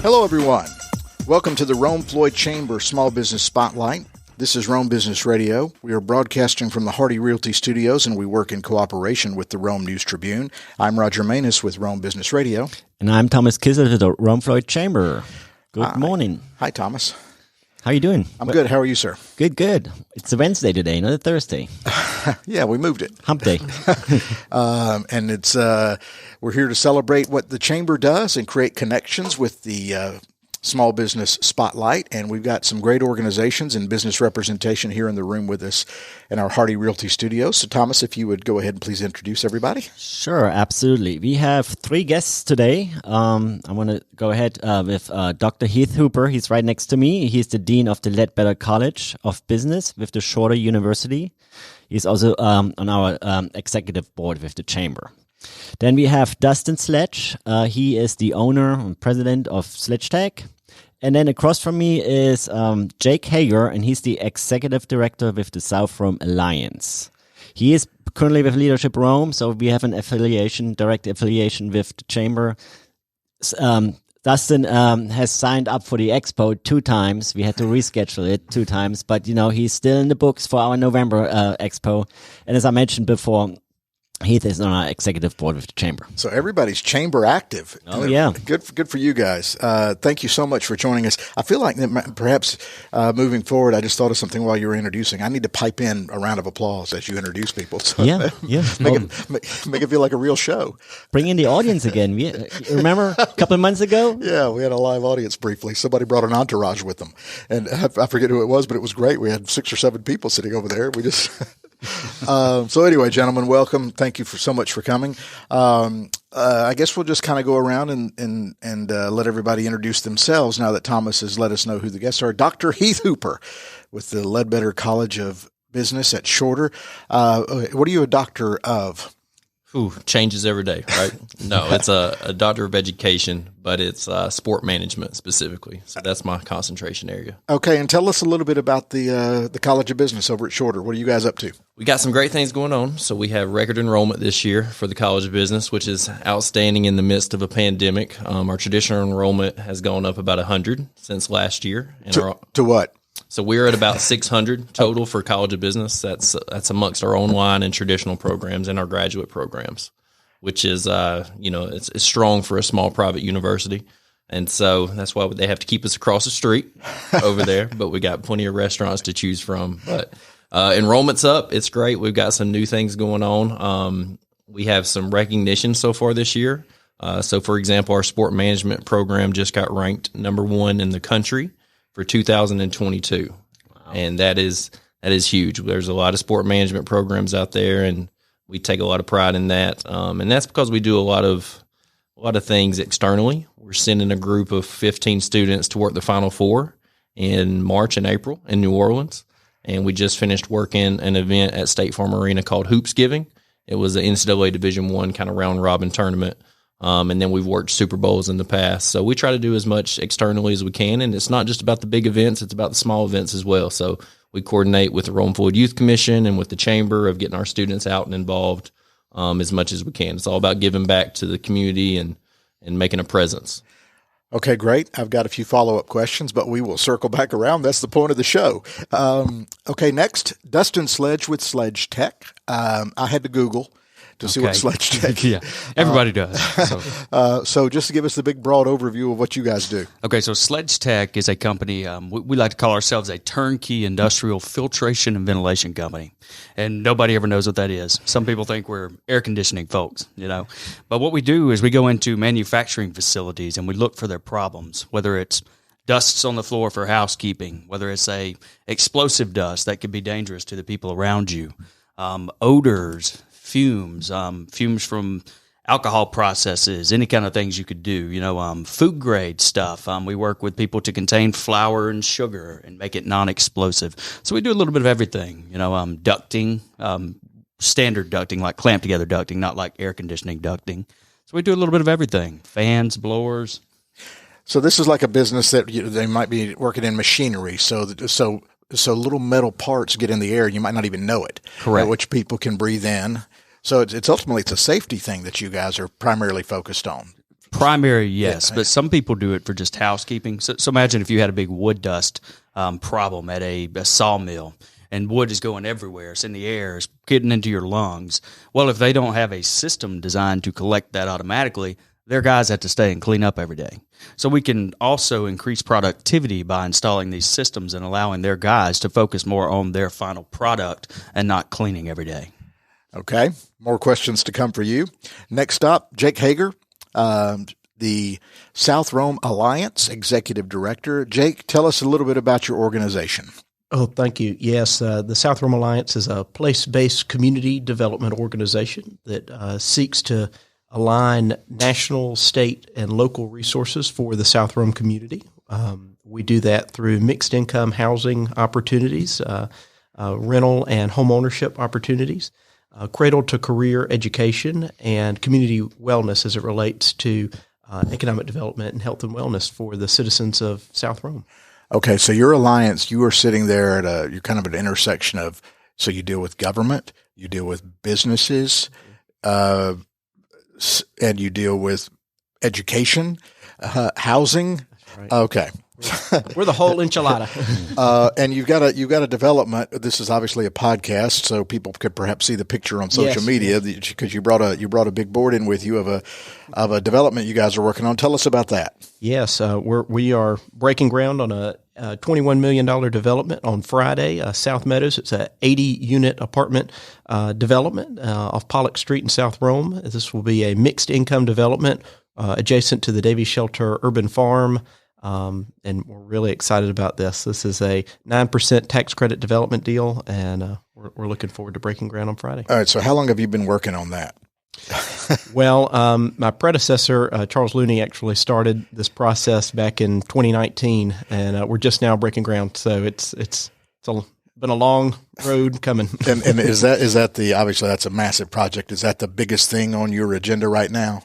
Hello, everyone. Welcome to the Rome Floyd Chamber Small Business Spotlight. This is Rome Business Radio. We are broadcasting from the Hardy Realty Studios, and we work in cooperation with the Rome News Tribune. I'm Roger Manus with Rome Business Radio. And I'm Thomas Kissel with the Rome Floyd Chamber. Good morning. Hi, Thomas. How are you doing? I'm good. How are you, sir? Good. It's a Wednesday today, not a Thursday. Yeah, we moved it. Hump day. And it's we're here to celebrate what the Chamber does and create connections with the Small Business Spotlight. And we've got some great organizations and business representation here in the room with us in our Hardy Realty Studios. So, Thomas, if you would go ahead and please introduce everybody. Sure, absolutely. We have 3 guests today. I want to go ahead with Dr. Heath Hooper. He's right next to me. He's the Dean of the Ledbetter College of Business with the Shorter University. He's also on our executive board with the Chamber. Then we have Dustin Sledge. He is the owner and president of Sledge Tech. And then across from me is Jake Hager, and he's the executive director with the South Rome Alliance. He is currently with Leadership Rome, so we have an direct affiliation with the Chamber. Dustin has signed up for the expo 2 times. We had to reschedule it 2 times, but he's still in the books for our November expo. And as I mentioned before, Heath is on our executive board with the Chamber. So everybody's Chamber active. Oh, yeah. Good for you guys. Thank you so much for joining us. I feel like that perhaps moving forward, I just thought of something while you were introducing. I need to pipe in a round of applause as you introduce people. So yeah. Make it feel like a real show. Bring in the audience again. Remember a couple of months ago? Yeah, we had a live audience briefly. Somebody brought an entourage with them. And I forget who it was, but it was great. We had 6 or 7 people sitting over there. We just... So anyway, gentlemen, welcome. Thank you so much for coming. I guess we'll just kind of go around and let everybody introduce themselves now that Thomas has let us know who the guests are. Dr. Heath Hooper with the Ledbetter College of Business at Shorter. What are you a doctor of? Changes every day, right? No, it's a doctor of education, but it's sport management specifically. So that's my concentration area. Okay, and tell us a little bit about the College of Business over at Shorter. What are you guys up to? We got some great things going on. So we have record enrollment this year for the College of Business, which is outstanding in the midst of a pandemic. Our traditional enrollment has gone up about 100 since last year. To what? So we're at about 600 total for College of Business. That's amongst our online and traditional programs and our graduate programs, which is, it's strong for a small private university. And so that's why they have to keep us across the street over there. But we got plenty of restaurants to choose from. But enrollment's up. It's great. We've got some new things going on. We have some recognition so far this year. So, for example, our sport management program just got ranked number 1 in the country for 2022. Wow. And that is huge. There's a lot of sport management programs out there, and we take a lot of pride in that. And that's because we do a lot of things externally. We're sending a group of 15 students to work the Final Four in March and April in New Orleans. And we just finished working an event at State Farm Arena called Hoopsgiving. It was an NCAA Division I kind of round robin tournament. And then we've worked Super Bowls in the past. So we try to do as much externally as we can. And it's not just about the big events, it's about the small events as well. So we coordinate with the Rome Floyd Youth Commission and with the Chamber of getting our students out and involved as much as we can. It's all about giving back to the community and making a presence. Okay, great. I've got a few follow-up questions, but we will circle back around. That's the point of the show. Okay, next, Dustin Sledge with Sledge Tech. I had to Google to see what Sledge Tech. Yeah, everybody does. So just to give us the big, broad overview of what you guys do. Okay, so Sledge Tech is a company, we like to call ourselves a turnkey industrial filtration and ventilation company. And nobody ever knows what that is. Some people think we're air conditioning folks, But what we do is we go into manufacturing facilities and we look for their problems, whether it's dusts on the floor for housekeeping, whether it's a explosive dust that could be dangerous to the people around you, odors, fumes from alcohol processes, any kind of things you could do, food grade stuff. We work with people to contain flour and sugar and make it non-explosive. So we do a little bit of everything, ducting, standard ducting, like clamped together ducting, not like air conditioning ducting. So we do a little bit of everything, fans, blowers. So this is like a business that they might be working in machinery. So little metal parts get in the air, you might not even know it. Correct. Which people can breathe in. So it's ultimately a safety thing that you guys are primarily focused on. Primary, yes, but some people do it for just housekeeping. So imagine if you had a big wood dust problem at a sawmill, and wood is going everywhere. It's in the air. It's getting into your lungs. Well, if they don't have a system designed to collect that automatically, their guys have to stay and clean up every day. So we can also increase productivity by installing these systems and allowing their guys to focus more on their final product and not cleaning every day. Okay. More questions to come for you. Next up, Jake Hager, the South Rome Alliance Executive Director. Jake, tell us a little bit about your organization. Oh, thank you. Yes, the South Rome Alliance is a place-based community development organization that seeks to align national, state, and local resources for the South Rome community. We do that through mixed income housing opportunities, rental and home ownership opportunities, cradle to career education, and community wellness as it relates to economic development and health and wellness for the citizens of South Rome. Okay, so your alliance, you are sitting there at you're kind of at an intersection of, so you deal with government, you deal with businesses, and you deal with education, housing. Right. Okay. We're the whole enchilada. And you've got a development. This is obviously a podcast, so people could perhaps see the picture on social media because you brought a big board in with you of a development you guys are working on. Tell us about that. Yes, we are breaking ground on a $21 million development on Friday, South Meadows. It's a 80-unit apartment development off Pollock Street in South Rome. This will be a mixed income development adjacent to the Davies Shelter Urban Farm. And we're really excited about this. This is a 9% tax credit development deal, and we're looking forward to breaking ground on Friday. All right. So how long have you been working on that? Well, my predecessor, Charles Looney, actually started this process back in 2019, and we're just now breaking ground. So it's been a long road coming. and is that obviously that's a massive project. Is that the biggest thing on your agenda right now?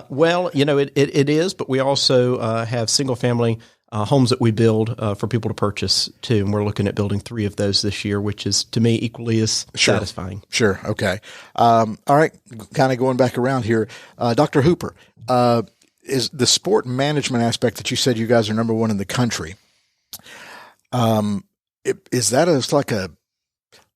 Well, it is, but we also have single-family homes that we build for people to purchase too, and we're looking at building 3 of those this year, which is to me equally as satisfying. Sure. Okay. All right. Kind of going back around here, Dr. Hooper, is the sport management aspect that you said you guys are number 1 in the country? Is that like a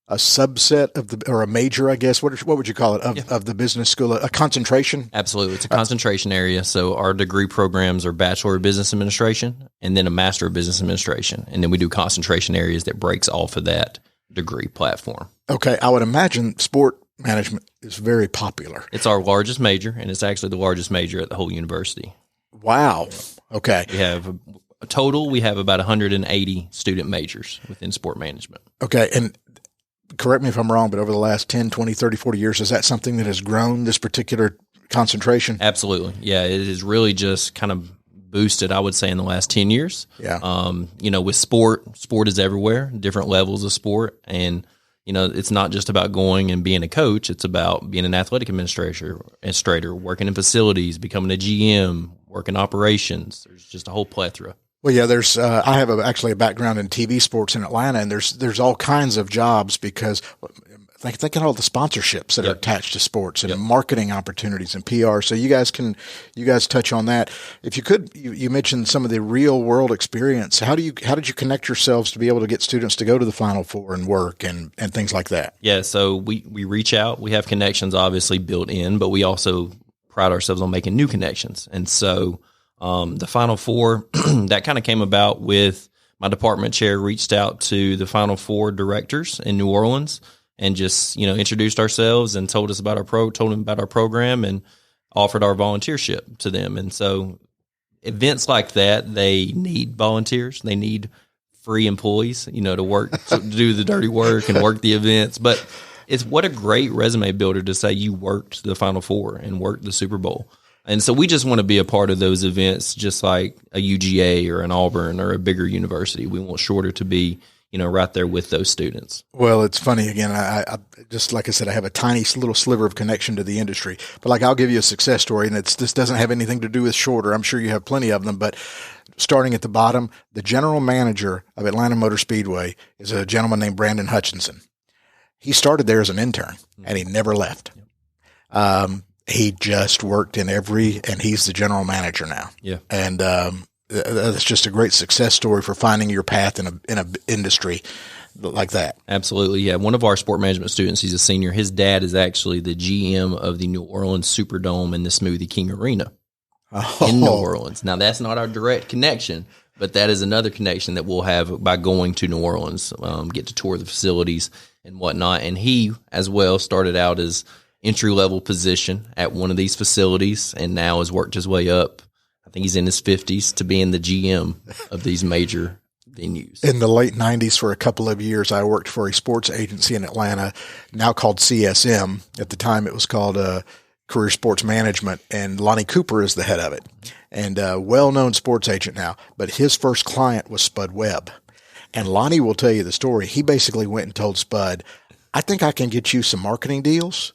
subset of or a major, I guess? What would you call it of the business school? A concentration? Absolutely. It's a concentration area. So our degree programs are Bachelor of Business Administration and then a Master of Business Administration. And then we do concentration areas that breaks off of that degree platform. Okay. I would imagine sport management is very popular. It's our largest major, and it's actually the largest major at the whole university. Wow. Okay. We have we have about 180 student majors within sport management. Okay. And correct me if I'm wrong, but over the last 10, 20, 30, 40 years, is that something that has grown, this particular concentration? Absolutely. Yeah, it is really just kind of boosted, I would say, in the last 10 years. Yeah. With sport is everywhere, different levels of sport. And, it's not just about going and being a coach. It's about being an athletic administrator, working in facilities, becoming a GM, working operations. There's just a whole plethora. Well, yeah, there's. I have actually a background in TV sports in Atlanta, and there's all kinds of jobs because think of all the sponsorships that are attached to sports and marketing opportunities and PR. So you guys touch on that. If you could, you mentioned some of the real world experience. How did you connect yourselves to be able to get students to go to the Final Four and work and things like that? Yeah, so we reach out. We have connections obviously built in, but we also pride ourselves on making new connections, and so. The Final Four, that kind of came about with my department chair reached out to the Final Four directors in New Orleans and just, introduced ourselves and told them about our program and offered our volunteership to them. And so events like that, they need volunteers. They need free employees, to work, to do the dirty work and work the events. But it's what a great resume builder to say you worked the Final Four and worked the Super Bowl. And so we just want to be a part of those events, just like a UGA or an Auburn or a bigger university. We want Shorter to be, right there with those students. Well, it's funny. Again, I just, like I said, I have a tiny little sliver of connection to the industry. But I'll give you a success story, and this doesn't have anything to do with Shorter. I'm sure you have plenty of them. But starting at the bottom, the general manager of Atlanta Motor Speedway is a gentleman named Brandon Hutchinson. He started there as an intern, and he never left. he just worked in and he's the general manager now. Yeah. And that's just a great success story for finding your path in a industry like that. Absolutely. Yeah. One of our sport management students, he's a senior. His dad is actually the GM of the New Orleans Superdome and the Smoothie King Arena in New Orleans. Now, that's not our direct connection, but that is another connection that we'll have by going to New Orleans, get to tour the facilities and whatnot. And he, as well, started out as entry-level position at one of these facilities and now has worked his way up. I think he's in his 50s to being the GM of these major venues. In the late 90s, for a couple of years, I worked for a sports agency in Atlanta, now called CSM. At the time, it was called Career Sports Management, and Lonnie Cooper is the head of it, and a well-known sports agent now. But his first client was Spud Webb. And Lonnie will tell you the story. He basically went and told Spud, I think I can get you some marketing deals.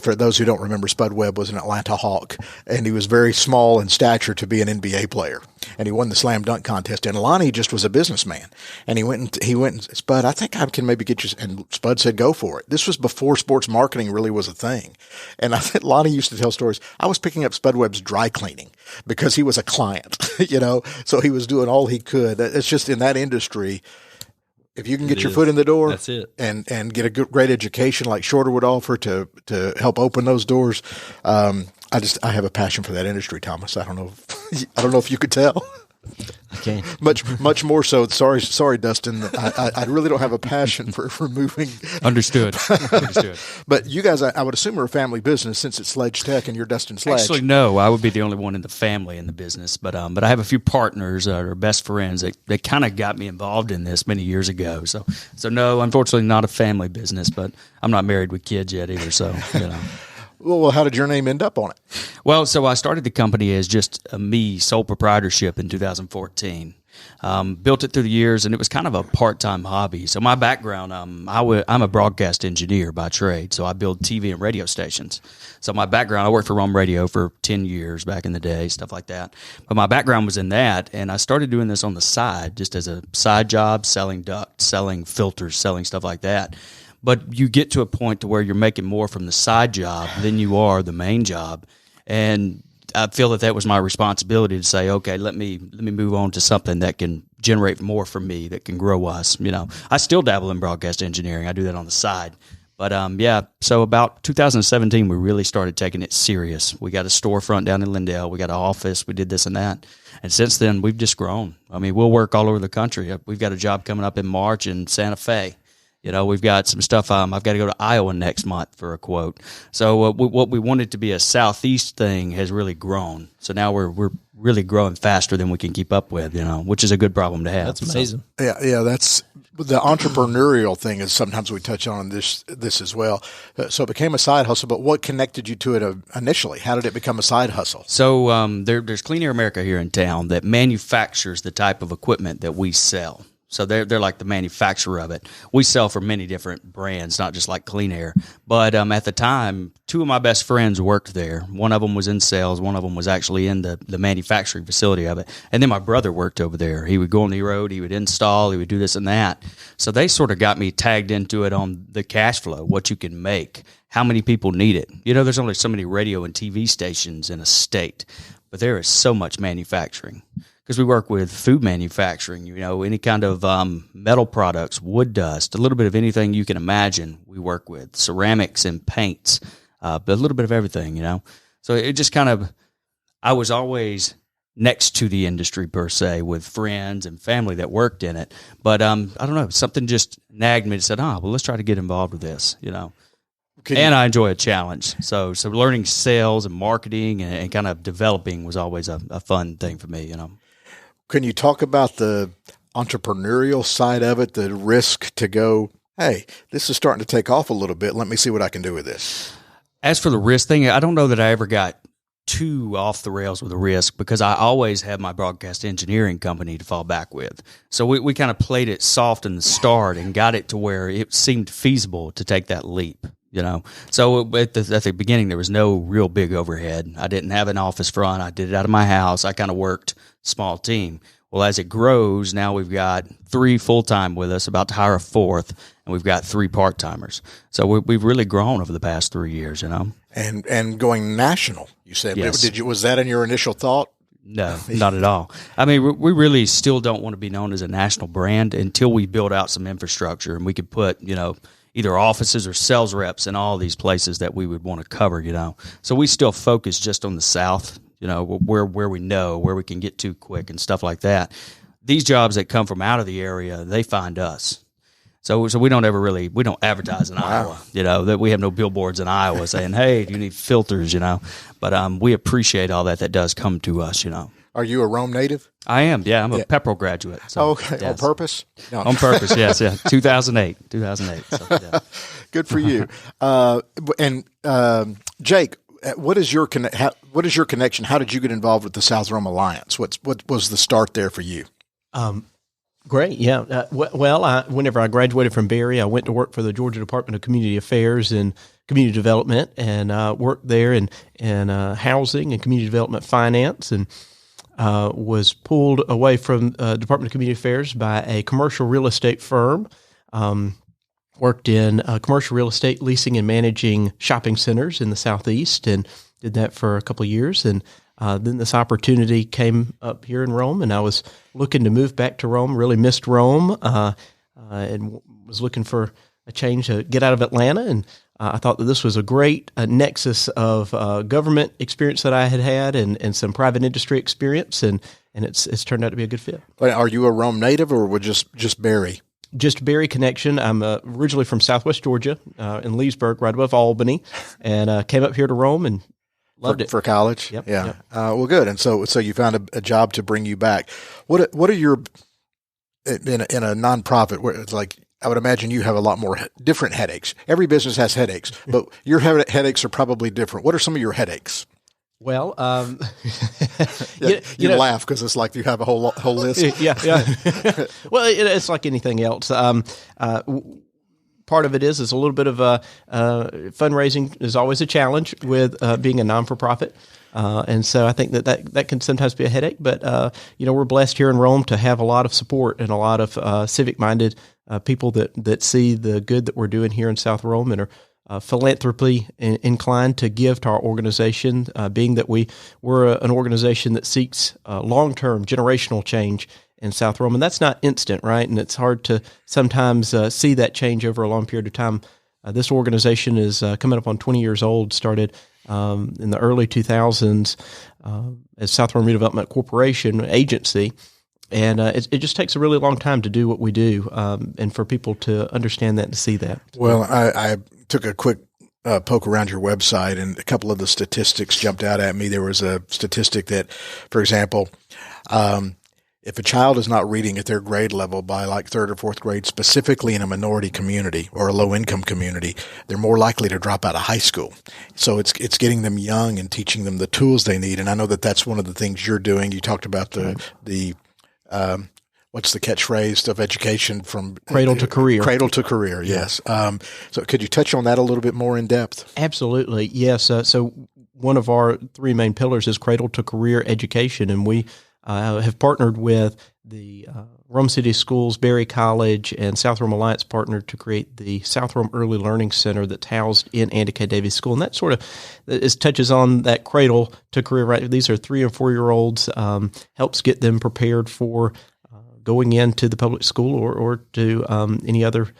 For those who don't remember, Spud Webb was an Atlanta Hawk, and he was very small in stature to be an NBA player. And he won the slam dunk contest. And Lonnie just was a businessman. And he went and Spud, I think I can maybe get you. And Spud said, go for it. This was before sports marketing really was a thing. And I think Lonnie used to tell stories. I was picking up Spud Webb's dry cleaning because he was a client, so he was doing all he could. It's just in that industry. If you can get your foot in the door, that's it, and get a great education like Shorter would offer to help open those doors, I have a passion for that industry, Thomas. I don't know if you could tell. Okay. Much more so. Sorry, Dustin. I really don't have a passion for moving. Understood. But you guys, I would assume, are a family business since it's Sledge Tech and you're Dustin Sledge. Actually, no. I would be the only one in the family in the business. But I have a few partners that are best friends that kind of got me involved in this many years ago. So no, unfortunately, not a family business. But I'm not married with kids yet either. So Well, how did your name end up on it? Well, so I started the company as just me, sole proprietorship in 2014. Built it through the years, and it was kind of a part-time hobby. So my background, I'm a broadcast engineer by trade, so I build TV and radio stations. So my background, I worked for Rome Radio for 10 years back in the day, stuff like that. But my background was in that, and I started doing this on the side, just as a side job, selling ducts, selling filters, selling stuff like that. But you get to a point to where you're making more from the side job than you are the main job. And I feel that was my responsibility to say, okay, let me move on to something that can generate more for me, that can grow us. I still dabble in broadcast engineering. I do that on the side. But so about 2017, we really started taking it serious. We got a storefront down in Lindale. We got an office. We did this and that. And since then, we've just grown. I mean, we'll work all over the country. We've got a job coming up in March in Santa Fe. We've got some stuff. I've got to go to Iowa next month for a quote. So what we wanted to be a Southeast thing has really grown. So now we're really growing faster than we can keep up with, which is a good problem to have. That's amazing. So, yeah, that's the entrepreneurial thing is sometimes we touch on this as well. So it became a side hustle, but what connected you to it initially? How did it become a side hustle? So there's Clean Air America here in town that manufactures the type of equipment that we sell. So they're like the manufacturer of it. We sell for many different brands, not just like Clean Air. But at the time, two of my best friends worked there. One of them was in sales. One of them was actually in the manufacturing facility of it. And then my brother worked over there. He would go on the road. He would install. He would do this and that. So they sort of got me tagged into it on the cash flow, what you can make, how many people need it. There's only so many radio and TV stations in a state, but there is so much manufacturing. Because we work with food manufacturing, any kind of metal products, wood dust, a little bit of anything you can imagine we work with, ceramics and paints, but a little bit of everything, So it just kind of, I was always next to the industry per se with friends and family that worked in it. But I don't know, something just nagged me and said, well, let's try to get involved with this, And I enjoy a challenge. So learning sales and marketing and kind of developing was always a fun thing for me, Can you talk about the entrepreneurial side of it, the risk to go, hey, this is starting to take off a little bit. Let me see what I can do with this. As for the risk thing, I don't know that I ever got too off the rails with the risk because I always had my broadcast engineering company to fall back with. So we kind of played it soft in the start and got it to where it seemed feasible to take that leap. So at the beginning, there was no real big overhead. I didn't have an office front. I did it out of my house. I kind of worked small team. Well, as it grows, now we've got 3 full-time with us, about to hire a 4th, and we've got 3 part-timers. So we've really grown over the past 3 years, And going national, you said. Yes. Was that in your initial thought? No, not at all. I mean, we really still don't want to be known as a national brand until we build out some infrastructure and we could put, either offices or sales reps in all these places that we would want to cover, So we still focus just on the South, where we know, where we can get to quick and stuff like that. These jobs that come from out of the area, they find us. So we don't advertise in Iowa, that we have no billboards in Iowa saying, hey, do you need filters, But we appreciate all that does come to us, Are you a Rome native? I am, yeah. I'm a Pepperell graduate. So, okay, yes. On purpose? No. On purpose, yes, yeah. 2008. So, yeah. Good for you. Jake, what is your connection? How did you get involved with the South Rome Alliance? What was the start there for you? Great, yeah. Whenever I graduated from Berry, I went to work for the Georgia Department of Community Affairs and Community Development, and worked there in housing and community development finance, and was pulled away from Department of Community Affairs by a commercial real estate firm. Worked in commercial real estate leasing and managing shopping centers in the Southeast, and did that for a couple of years, and then this opportunity came up here in Rome, and I was looking to move back to Rome. Really missed Rome, and was looking for a change to get out of Atlanta. And I thought that this was a great nexus of government experience that I had and some private industry experience, and it's turned out to be a good fit. Are you a Rome native, or would just Berry? Just Berry connection. I'm originally from Southwest Georgia, in Leesburg, right above Albany, and came up here to Rome and loved it for college. Yep, yeah. Yep. Well, good. And so you found a job to bring you back. What are your in a nonprofit where it's like, I would imagine you have a lot more different headaches. Every business has headaches, but your headaches are probably different. What are some of your headaches? Well, you laugh because it's like you have a whole list. yeah. Well, it's like anything else. Part of it is a little bit of fundraising is always a challenge with being a non-for-profit. And so I think that can sometimes be a headache, but we're blessed here in Rome to have a lot of support and a lot of civic-minded people that see the good that we're doing here in South Rome and are philanthropically inclined to give to our organization, being that we're an organization that seeks long-term generational change in South Rome. And that's not instant, right? And it's hard to sometimes see that change over a long period of time. This organization is coming up on 20 years old, started in the early 2000s as South Rome Redevelopment Corporation agency. And it just takes a really long time to do what we do, and for people to understand that and to see that. Well, I took a quick poke around your website, and a couple of the statistics jumped out at me. There was a statistic that, for example, if a child is not reading at their grade level by like 3rd or 4th grade, specifically in a minority community or a low-income community, they're more likely to drop out of high school. So it's getting them young and teaching them the tools they need. And I know that that's one of the things you're doing. You talked about the what's the catchphrase of education from cradle to career? Cradle to career, yes. So could you touch on that a little bit more in depth? Absolutely, yes. So one of our 3 main pillars is cradle to career education, and we have partnered with the Rome City Schools, Berry College, and South Rome Alliance partnered to create the South Rome Early Learning Center that's housed in Andy K. Davies School. And that sort of touches on that cradle to career, right? These are 3 and 4-year-olds, helps get them prepared for going into the public school or to any other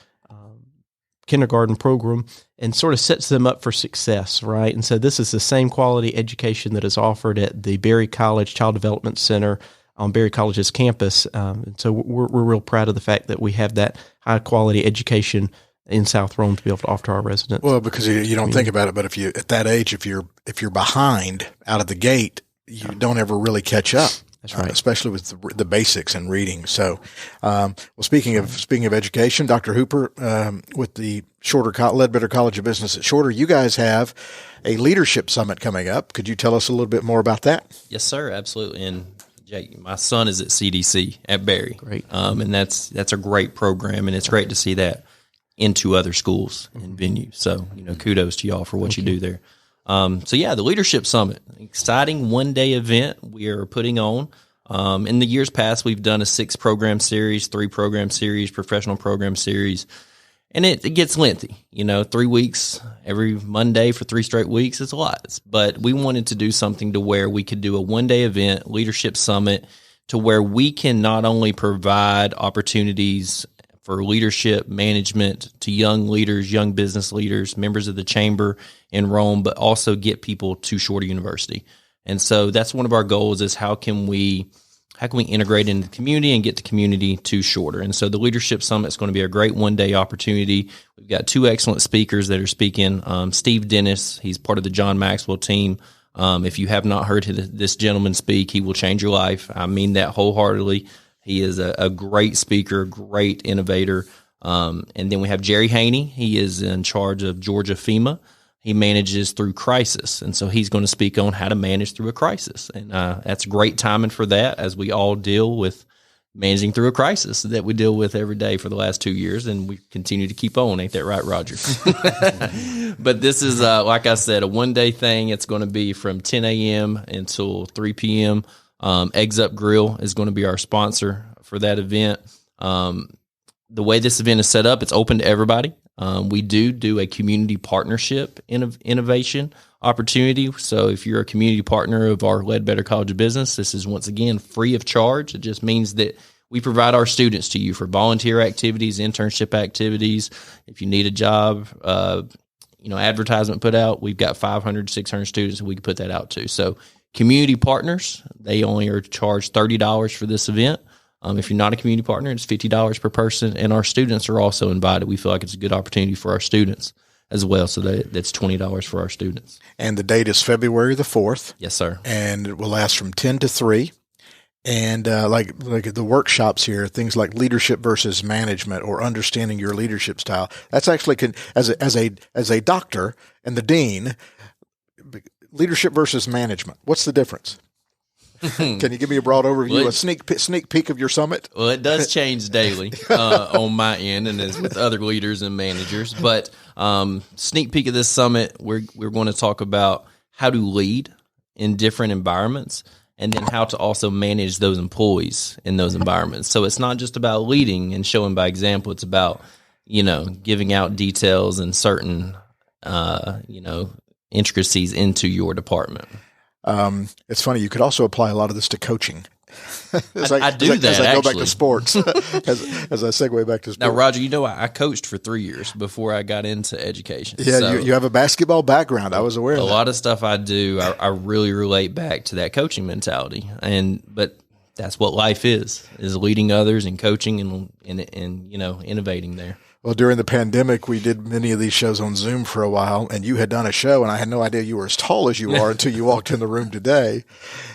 kindergarten program, and sort of sets them up for success, right? And so this is the same quality education that is offered at the Berry College Child Development Center on Berry College's campus. And so we're real proud of the fact that we have that high quality education in South Rome to be able to offer to our residents. Well, because you don't think about it, but if you at that age, if you're behind out of the gate, you don't ever really catch up. That's right. Especially with the basics and reading. So, well, speaking of education, Dr. Hooper, with the Ledbetter College of Business at Shorter, you guys have a leadership summit coming up. Could you tell us a little bit more about that? Yes, sir. Absolutely. And Jake, my son is at CDC at Berry. Great. And that's a great program, and it's great to see that into other schools and venues. So, kudos to y'all for what you do there. The Leadership Summit, exciting one-day event we are putting on. In the years past, we've done a 6-program series, 3-program series, professional program series, and it gets lengthy. 3 weeks every Monday for 3 straight weeks is a lot. But we wanted to do something to where we could do a one-day event, leadership summit, to where we can not only provide opportunities for leadership management to young leaders, young business leaders, members of the chamber in Rome, but also get people to Shorter University. And so that's one of our goals is how can we integrate into the community and get the community to Shorter. And so the Leadership Summit is going to be a great one-day opportunity. We've got 2 excellent speakers that are speaking. Steve Dennis, he's part of the John Maxwell team. If you have not heard this gentleman speak, he will change your life. I mean that wholeheartedly. He is a great speaker, great innovator. And then we have Jerry Haney. He is in charge of Georgia FEMA. He manages through crisis. And so he's going to speak on how to manage through a crisis. And that's great timing for that as we all deal with managing through a crisis that we deal with every day for the last 2 years, and we continue to keep on. Ain't that right, Roger? But this is, like I said, a one-day thing. It's going to be from 10 a.m. until 3 p.m. Eggs Up Grill is going to be our sponsor for that event. The way this event is set up, it's open to everybody. We do a community partnership innovation opportunity. So if you're a community partner of our Ledbetter College of Business, this is once again free of charge. It just means that we provide our students to you for volunteer activities, internship activities. If you need a job, advertisement put out, we've got 500, 600 students and we can put that out too. So community partners, they only are charged $30 for this event. If you're not a community partner, it's $50 per person, and our students are also invited. We feel like it's a good opportunity for our students as well, so that's $20 for our students. And the date is February the 4th. Yes, sir. And it will last from 10 to 3. And like the workshops here, things like leadership versus management or understanding your leadership style. That's actually as a doctor and the dean, leadership versus management. What's the difference? Can you give me a broad overview, a sneak peek of your summit? Well, it does change daily on my end and as with other leaders and managers. But sneak peek of this summit, we're going to talk about how to lead in different environments and then how to also manage those employees in those environments. So it's not just about leading and showing by example. It's about, giving out details and certain, intricacies into your department. It's funny. You could also apply a lot of this to coaching. I do that. As I go actually. back to sports, as I segue back to sports. Now, Roger, I coached for 3 years before I got into education. Yeah, so you have a basketball background. I was aware of that. A lot of stuff I do, I really relate back to that coaching mentality. But that's what life is leading others and coaching and innovating there. Well, during the pandemic, we did many of these shows on Zoom for a while, and you had done a show, and I had no idea you were as tall as you are until you walked in the room today.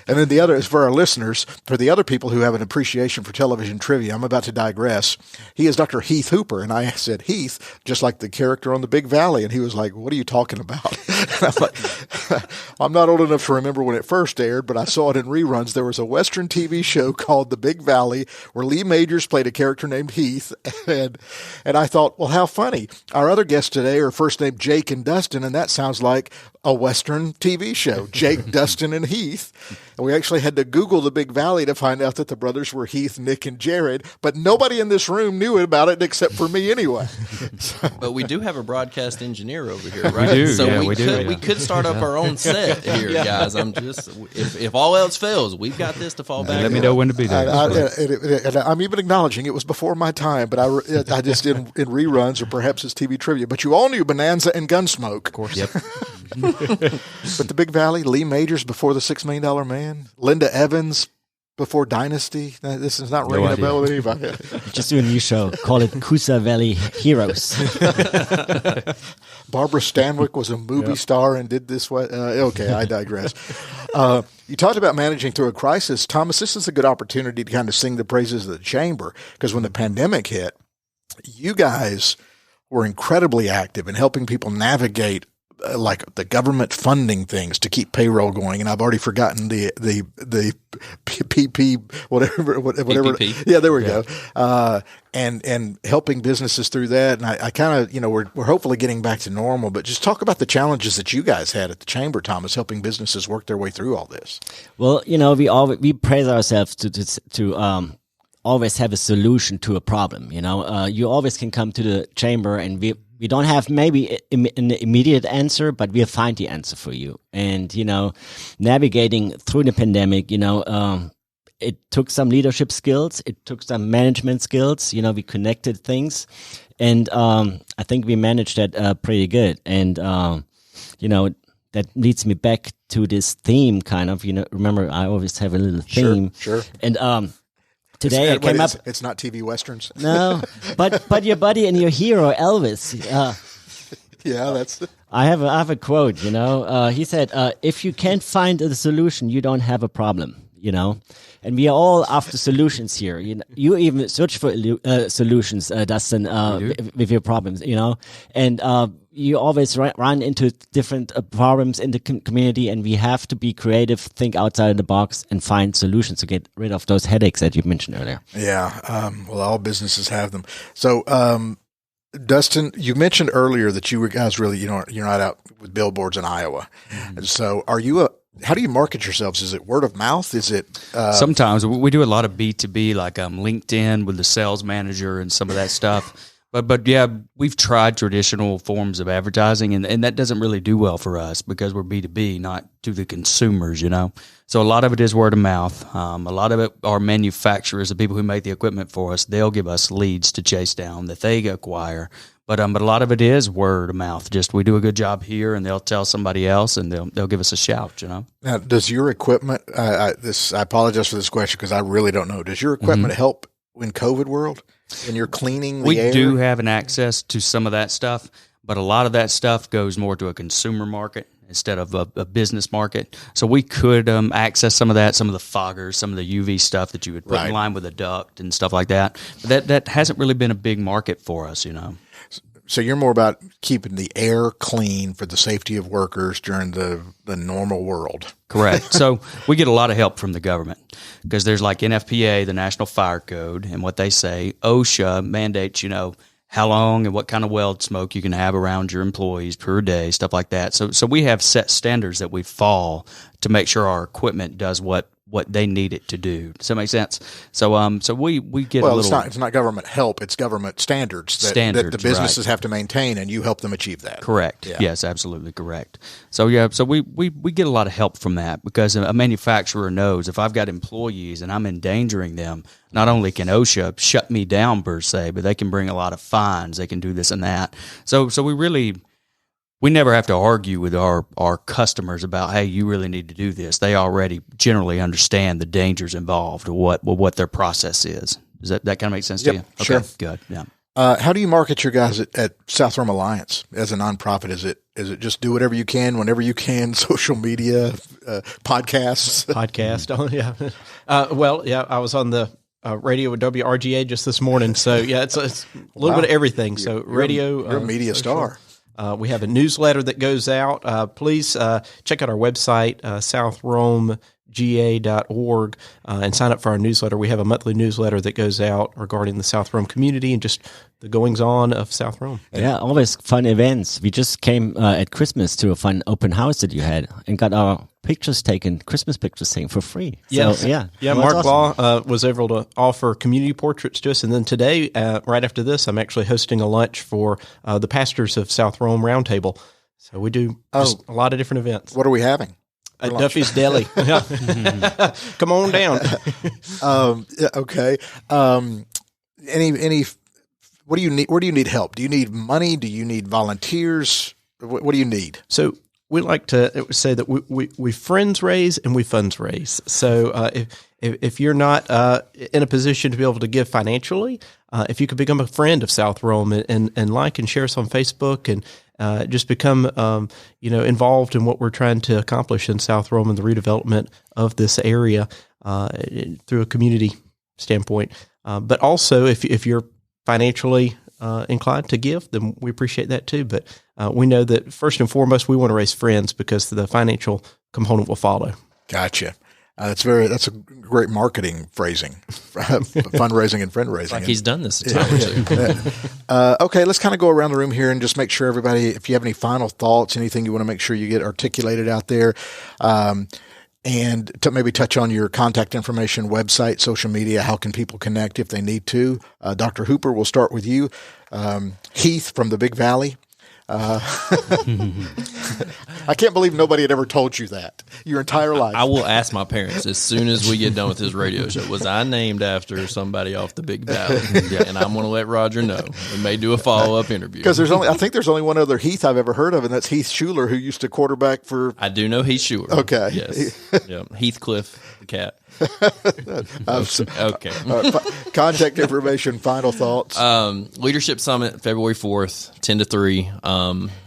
And then the other is for our listeners, for the other people who have an appreciation for television trivia, I'm about to digress. He is Dr. Heath Hooper, and I said, Heath, just like the character on the Big Valley, and he was like, what are you talking about? And I'm like, I'm not old enough to remember when it first aired, but I saw it in reruns. There was a Western TV show called The Big Valley where Lee Majors played a character named Heath, and I thought, well, how funny. Our other guests today are first named Jake and Dustin, and that sounds like a Western TV show, Jake, Dustin, and Heath. And we actually had to Google the Big Valley to find out that the brothers were Heath, Nick, and Jared, but nobody in this room knew about it except for me anyway. But we do have a broadcast engineer over here, right? We do, so yeah, we could start up our own set here, guys. I'm just, if all else fails, we've got this to fall back on. Let me know when to be there. And I'm even acknowledging it was before my time, but I just did in reruns or perhaps it's TV trivia. But you all knew Bonanza and Gunsmoke. Of course. Yep. But the Big Valley, Lee Majors before the $6 Million Man, Linda Evans before Dynasty. This is not ringing a bell with anybody. Just do a new show. Call it Coosa Valley Heroes. Barbara Stanwyck was a movie star and did this. Okay, I digress. You talked about managing through a crisis. Thomas, this is a good opportunity to kind of sing the praises of the chamber, because when the pandemic hit, you guys were incredibly active in helping people navigate like the government funding things to keep payroll going, and I've already forgotten the PP whatever. PPP. Yeah, there we go. And helping businesses through that, and I kind of we're hopefully getting back to normal. But just talk about the challenges that you guys had at the chamber, Thomas, helping businesses work their way through all this. Well, we praise ourselves to always have a solution to a problem. You always can come to the chamber, and we don't have maybe an immediate answer, but we'll find the answer for you. And, navigating through the pandemic, it took some leadership skills. It took some management skills. We connected things. And I think we managed that pretty good. And, that leads me back to this theme kind of, remember, I always have a little theme. Sure. And today it came up. It's not TV Westerns. No, but your buddy and your hero, Elvis. Yeah, that's. I have a quote. He said, "If you can't find a solution, you don't have a problem." And we are all after solutions here. You even search for solutions, Dustin, with your problems. And you always run into different problems in the community, and we have to be creative, think outside of the box, and find solutions to get rid of those headaches that you mentioned earlier. Yeah, well, all businesses have them. So, Dustin, you mentioned earlier that you guys really, you're not out with billboards in Iowa. Mm-hmm. And so, how do you market yourselves? Is it word of mouth? Is it sometimes we do a lot of B2B, like LinkedIn with the sales manager and some of that stuff. But yeah, we've tried traditional forms of advertising, and that doesn't really do well for us because we're B2B, not to the consumers, So a lot of it is word of mouth. A lot of it are manufacturers, the people who make the equipment for us. They'll give us leads to chase down that they acquire. But a lot of it is word of mouth. Just we do a good job here, and they'll tell somebody else, and they'll give us a shout. Now, does your equipment? I apologize for this question because I really don't know. Does your equipment help in COVID world? And you're cleaning the air? We do have an access to some of that stuff, but a lot of that stuff goes more to a consumer market instead of a business market. So we could access some of that, some of the foggers, some of the UV stuff that you would put in line with a duct and stuff like that. But that hasn't really been a big market for us, So you're more about keeping the air clean for the safety of workers during the normal world. Correct. So we get a lot of help from the government because there's like NFPA, the National Fire Code, and what they say, OSHA mandates, how long and what kind of weld smoke you can have around your employees per day, stuff like that. So we have set standards that we fall to make sure our equipment does what they need it to do. Does that make sense? So we get a little. It's not government help; it's government standards that the businesses have to maintain, and you help them achieve that. Correct. Yeah. Yes, absolutely correct. So we get a lot of help from that because a manufacturer knows if I've got employees and I'm endangering them, not only can OSHA shut me down per se, but they can bring a lot of fines. They can do this and that. So we never have to argue with our customers about, hey, you really need to do this. They already generally understand the dangers involved or what their process is. Does that kind of make sense to you? Okay, sure. Good. Yeah. How do you market your guys at South Rome Alliance as a nonprofit? Is it just do whatever you can, whenever you can, social media, podcasts? Podcast. Oh, yeah. I was on the radio with WRGA just this morning. So, yeah, it's a little bit of everything. So, radio. You're a media star. We have a newsletter that goes out. Please check out our website, southromega.org, and sign up for our newsletter. We have a monthly newsletter that goes out regarding the South Rome community and just the goings-on of South Rome. Yeah, always fun events. We just came at Christmas to a fun open house that you had and got our Christmas pictures taken for free. Yes. So, yeah. Yeah, Mark awesome. Law was able to offer community portraits to us. And then today, right after this, I'm actually hosting a lunch for the pastors of South Rome Roundtable. So we do just a lot of different events. What are we having? Duffy's Deli. Come on down. Okay. Any? What do you need? Where do you need help? Do you need money? Do you need volunteers? What do you need? So we like to say that we friends raise and we funds raise. So if you're not in a position to be able to give financially, if you could become a friend of South Rome and like and share us on Facebook and just become involved in what we're trying to accomplish in South Rome and the redevelopment of this area through a community standpoint. But also, if you're financially inclined to give, then we appreciate that too. But we know that first and foremost, we want to raise friends because the financial component will follow. Gotcha. That's a great marketing phrasing, fundraising and friend raising. Like he's done this a time or two. Okay, let's kind of go around the room here and just make sure everybody, if you have any final thoughts, anything you want to make sure you get articulated out there, and to maybe touch on your contact information, website, social media, how can people connect if they need to? Dr. Hooper, we'll start with you. Heath from the Big Valley. I can't believe nobody had ever told you that your entire life. I will ask my parents as soon as we get done with this radio show. Was I named after somebody off the Big Valley? And I'm going to let Roger know. We may do a follow-up interview. Because I think there's only one other Heath I've ever heard of, and that's Heath Schuler, who used to quarterback for. I do know Heath Schuler. Okay. Yes. Yep. Heathcliff, the cat. Okay. Contact information, final thoughts. Leadership Summit, February 4th, 10 to 3.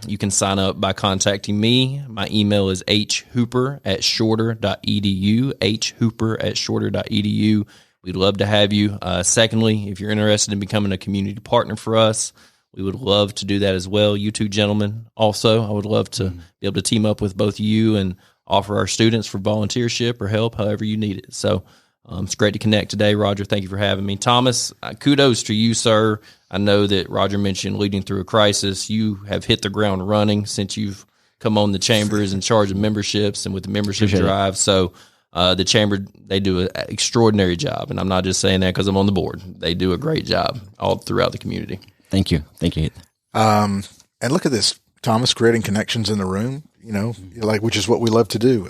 You can sign up by contacting me. My email is hhooper@shorter.edu, hhooper@shorter.edu. We'd love to have you. Secondly, if you're interested in becoming a community partner for us, we would love to do that as well. You two gentlemen also, I would love to be able to team up with both of you and offer our students for volunteership or help, however you need it. So it's great to connect today. Roger, thank you for having me. Thomas, kudos to you, sir. I know that Roger mentioned leading through a crisis. You have hit the ground running since you've come on the chamber is in charge of memberships and with the membership drive. So the chamber, they do an extraordinary job. And I'm not just saying that because I'm on the board. They do a great job all throughout the community. Thank you. Thank you, Heath. And look at this, Thomas, creating connections in the room, which is what we love to do.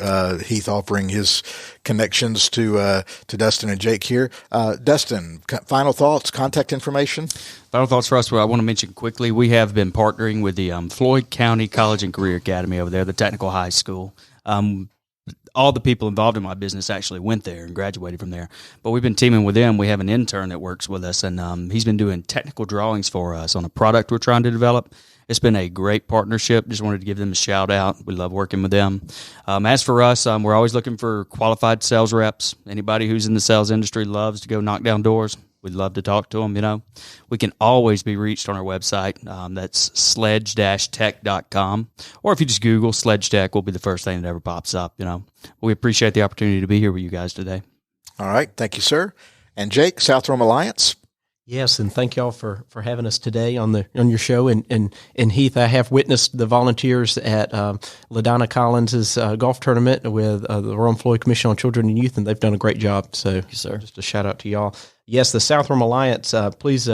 Heath offering his connections to Dustin and Jake here. Dustin, final thoughts, contact information? Final thoughts for us, I want to mention quickly, we have been partnering with the Floyd County College and Career Academy over there, the technical high school. All the people involved in my business actually went there and graduated from there. But we've been teaming with them. We have an intern that works with us, and he's been doing technical drawings for us on a product we're trying to develop. It's been a great partnership. Just wanted to give them a shout out. We love working with them. As for us, we're always looking for qualified sales reps. Anybody who's in the sales industry loves to go knock down doors. We'd love to talk to them, We can always be reached on our website. That's sledge-tech.com. Or if you just Google Sledge Tech, will be the first thing that ever pops up, We appreciate the opportunity to be here with you guys today. All right. Thank you, sir. And Jake, South Rome Alliance. Yes, and thank y'all for having us today on your show. And Heath, I have witnessed the volunteers at LaDonna Collins's golf tournament with the Rome Floyd Commission on Children and Youth, and they've done a great job. So, sir. Just a shout out to y'all. Yes, the South Rome Alliance. Please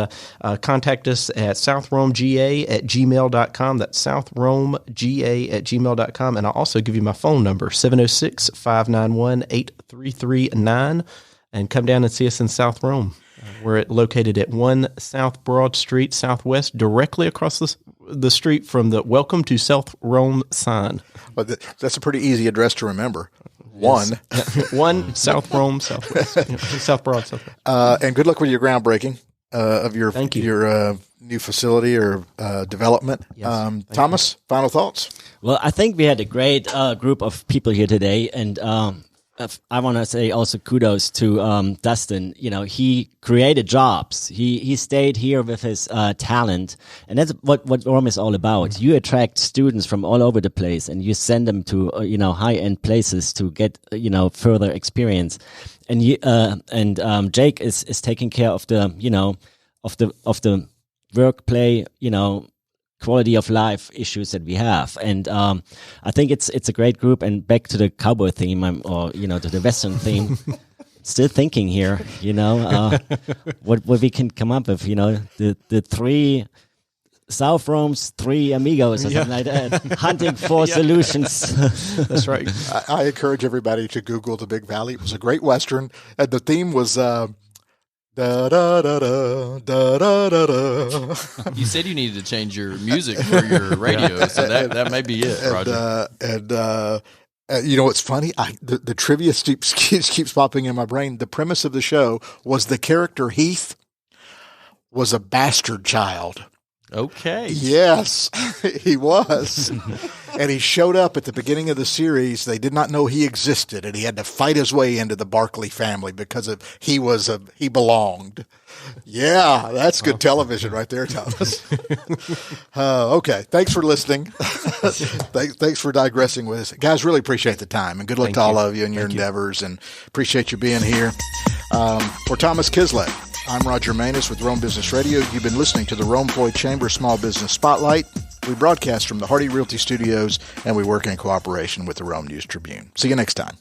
contact us at southromega@gmail.com. That's southromega@gmail.com. And I'll also give you my phone number, 706-591-8339, and come down and see us in South Rome. We're located at 1 South Broad Street Southwest, directly across the street from the Welcome to South Rome sign. Well, that's a pretty easy address to remember. One. Yes. 1 South Rome Southwest. South Broad Southwest. And good luck with your groundbreaking of your new facility or development. Yes. Thomas, final thoughts? Well, I think we had a great group of people here today, and I want to say also kudos to Dustin. He created jobs. He stayed here with his talent, and that's what Rome is all about. You attract students from all over the place, and you send them to high-end places to get further experience. And Jake is taking care of the of the work play quality of life issues that we have, and I think it's a great group. And back to the cowboy theme, to the Western theme. Still thinking here, what we can come up with. The three South Rome's three amigos or something like that, hunting for solutions. That's right. I encourage everybody to Google the Big Valley. It was a great Western, and the theme was. Da, da, da, da, da, da, da, da. You said you needed to change your music for your radio, so that may be it, Roger. What's funny? The trivia keeps popping in my brain. The premise of the show was the character Heath was a bastard child. Okay. Yes, he was. And he showed up at the beginning of the series. They did not know he existed, and he had to fight his way into the Barkley family because he belonged. Yeah, that's good television right there, Thomas. Okay, thanks for listening. Thanks for digressing with us. Guys, really appreciate the time, and good luck to all of you in your endeavors, and appreciate you being here. For Thomas Kislett, I'm Roger Manus with Rome Business Radio. You've been listening to the Rome Floyd Chamber Small Business Spotlight. We broadcast from the Hardy Realty Studios, and we work in cooperation with the Rome News Tribune. See you next time.